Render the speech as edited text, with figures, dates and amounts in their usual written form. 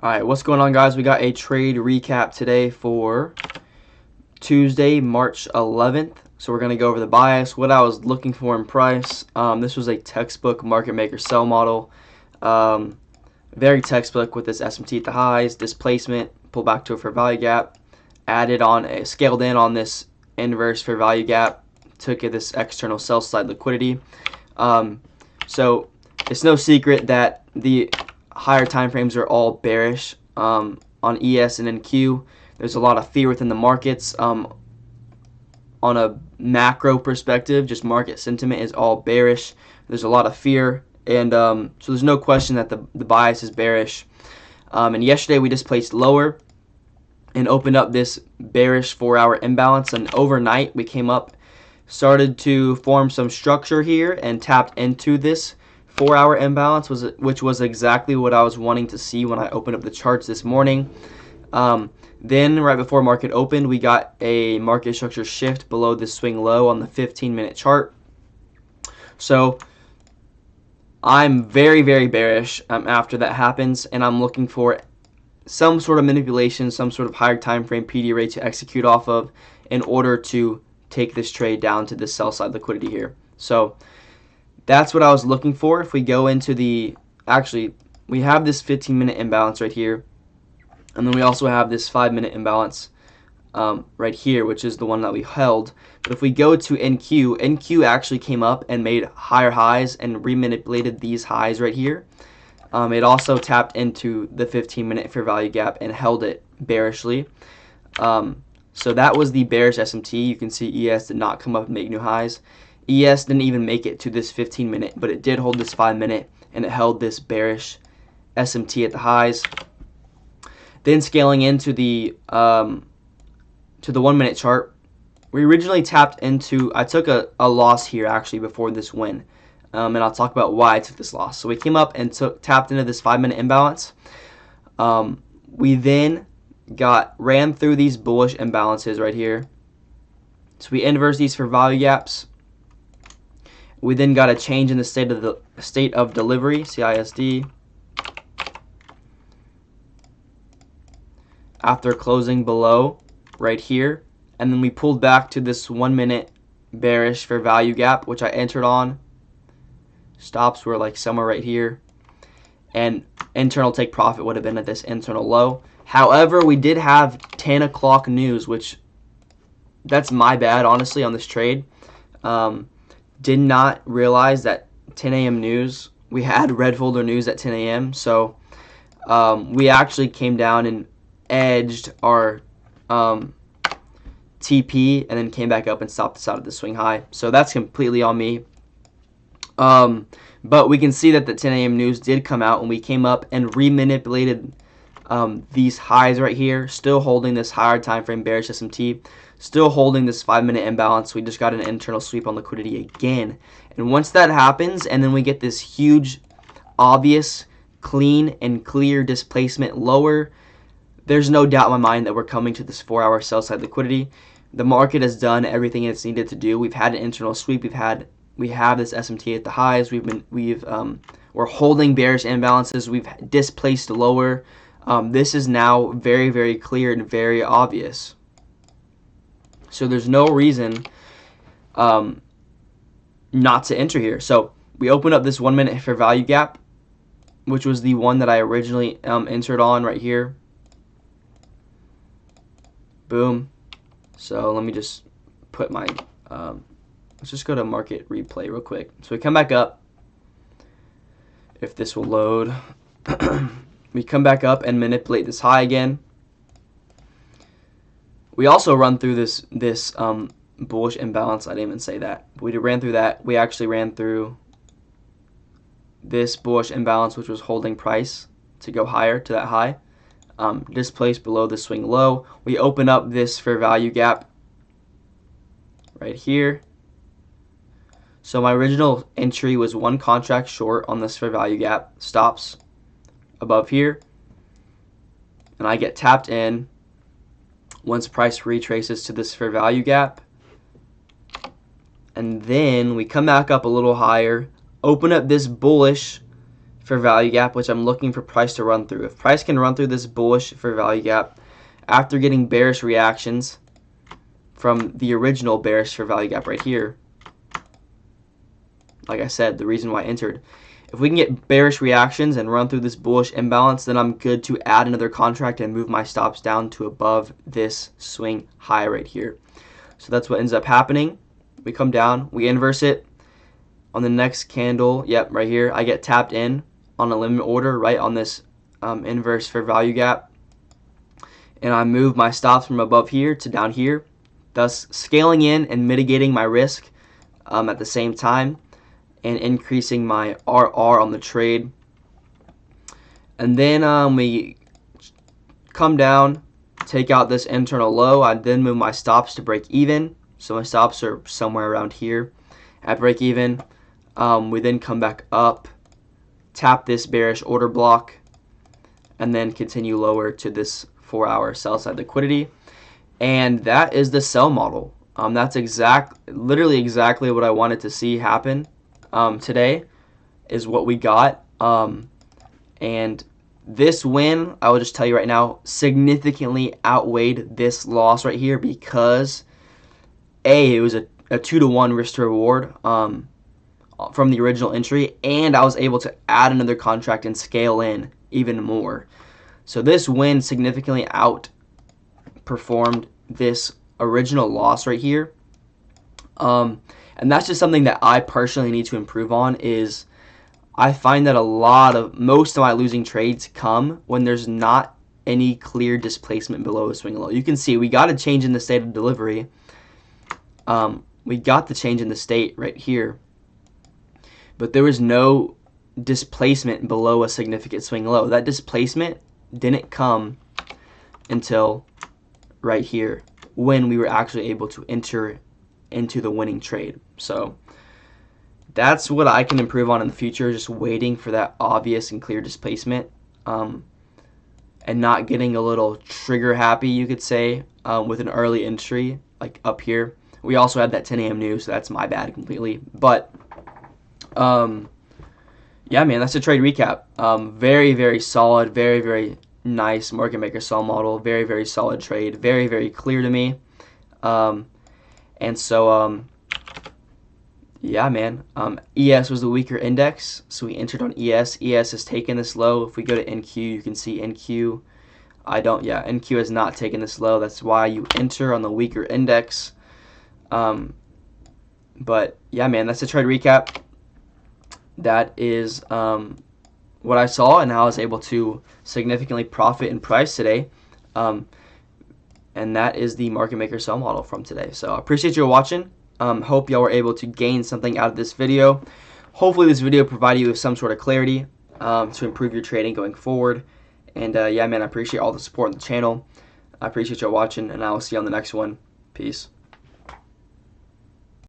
Alright, what's going on, guys? We got a trade recap today for Tuesday, March 11th. So we're going to go over the bias, what I was looking for in price. This was a textbook market maker sell model. Very textbook with this SMT at the highs, displacement, pull back to a fair value gap, scaled in on this inverse fair value gap, took this external sell side liquidity. So it's no secret that the higher time frames are all bearish on ES and NQ. There's a lot of fear within the markets. On a macro perspective, just market sentiment is all bearish. There's a lot of fear, and so there's no question that the bias is bearish. And yesterday we just placed lower and opened up this bearish 4-hour imbalance, and overnight we came up, started to form some structure here and tapped into this 4-hour imbalance, which was exactly what I was wanting to see when I opened up the charts this morning. Then right before market opened, we got a market structure shift below the swing low on the 15-minute chart. So I'm very, very bearish after that happens, and I'm looking for some sort of manipulation, some sort of higher time frame PD rate to execute off of in order to take this trade down to this sell side liquidity here. So that's what I was looking for. If we go into we have this 15-minute imbalance right here, and then we also have this 5-minute imbalance right here, which is the one that we held. But if we go to NQ actually came up and made higher highs and remanipulated these highs right here. It also tapped into the 15-minute fair value gap and held it bearishly. So that was the bearish SMT. You can see ES did not come up and make new highs. ES didn't even make it to this 15-minute, but it did hold this 5-minute, and it held this bearish SMT at the highs. Then scaling into the 1-minute chart, we originally tapped into, I took a loss here actually before this win, and I'll talk about why I took this loss. So we came up and tapped into this 5-minute imbalance. We then ran through these bullish imbalances right here. So we inverse these for value gaps. We then got a change in the state of delivery, CISD, after closing below right here, and then we pulled back to this 1-minute bearish fair value gap, which I entered on. Stops were like somewhere right here, and internal take profit would have been at this internal low. However, we did have 10 o'clock news, which that's my bad honestly on this trade. Did not realize that 10 a.m. news, we had red folder news at 10 a.m. So we actually came down and edged our TP and then came back up and stopped us out of the swing high. So that's completely on me. But we can see that the 10 a.m. news did come out, and we came up and remanipulated these highs right here, still holding this higher time frame bearish SMT, still holding this 5-minute imbalance. We just got an internal sweep on liquidity again. And once that happens, and then we get this huge, obvious, clean and clear displacement lower, there's no doubt in my mind that we're coming to this 4-hour sell side liquidity. The market has done everything it's needed to do. We've had an internal sweep. We have this SMT at the highs. We're holding bearish imbalances. We've displaced lower. This is now very, very clear and very obvious. So there's no reason not to enter here. So we opened up this 1-minute fair value gap, which was the one that I originally entered on right here. Boom. So let me just put my, let's just go to market replay real quick. So we come back up, if this will load. We come back up and manipulate this high again. We also run through this bullish imbalance. I didn't even say that. We ran through that. We actually ran through this bullish imbalance, which was holding price to go higher to that high. Displaced below the swing low. We open up this fair value gap right here. So my original entry was 1 contract short on this fair value gap, stops above here, and I get tapped in once price retraces to this fair value gap, and then we come back up a little higher, open up this bullish fair value gap, which I'm looking for price to run through. If price can run through this bullish fair value gap after getting bearish reactions from the original bearish fair value gap right here, like I said, the reason why I entered, if we can get bearish reactions and run through this bullish imbalance, then I'm good to add another contract and move my stops down to above this swing high right here. So that's what ends up happening. We come down, we inverse it on the next candle. Yep, right here, I get tapped in on a limit order right on this inverse fair value gap, and I move my stops from above here to down here, thus scaling in and mitigating my risk at the same time, and increasing my RR on the trade. And then we come down, take out this internal low. I then move my stops to break even. So my stops are somewhere around here at break even. We then come back up, tap this bearish order block, and then continue lower to this 4-hour sell side liquidity. And that is the sell model. That's literally exactly what I wanted to see happen today, is what we got. And this win, I will just tell you right now, significantly outweighed this loss right here, because it was a 2-to-1 risk to reward from the original entry, and I was able to add another contract and scale in even more. So this win significantly outperformed this original loss right here. And that's just something that I personally need to improve on. Is I find that most of my losing trades come when there's not any clear displacement below a swing low. You can see we got a change in the state of delivery. We got the change in the state right here, but there was no displacement below a significant swing low. That displacement didn't come until right here, when we were actually able to enter into the winning trade. So that's what I can improve on in the future, just waiting for that obvious and clear displacement, and not getting a little trigger happy, you could say, with an early entry like up here. We also had that 10 a.m. news, so that's my bad completely. But yeah, man, that's a trade recap. Very, very solid, very, very nice market maker sell model. Very, very solid trade. Very, very clear to me. And so, yeah, man. ES was the weaker index, so we entered on ES. ES has taken this low. If we go to NQ, you can see NQ. NQ has not taken this low. That's why you enter on the weaker index. But yeah, man, that's a trade recap. That is what I saw and how I was able to significantly profit in price today. And that is the market maker sell model from today. So I appreciate you watching. Hope y'all were able to gain something out of this video. Hopefully this video provided you with some sort of clarity to improve your trading going forward. And yeah, man, I appreciate all the support on the channel. I appreciate y'all watching, and I will see you on the next one. Peace.